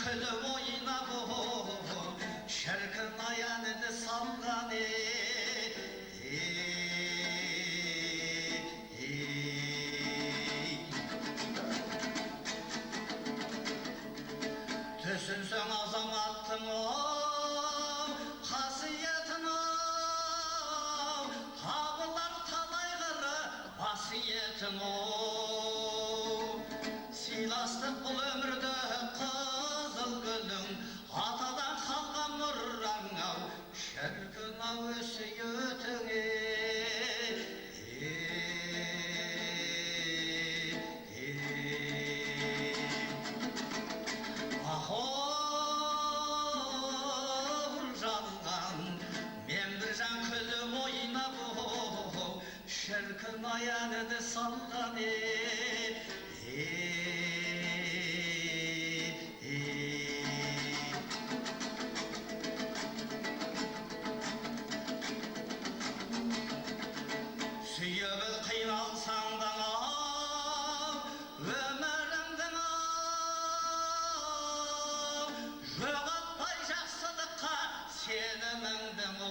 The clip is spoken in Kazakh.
күліп ойнап шіркін аяныды салған түсінсең азаматтың қасиетін табылар талай қыры басиетін сыйластық бұл өмірді қызыл гүлің атадан қалған мұраң шіркін өсиетіңе ахор жалған мен бір жан күліп ойнап шіркін аяныды салған сүйіп қиналсаң да өміріңдің жоғалтпай жақсылыққа сеніміңдің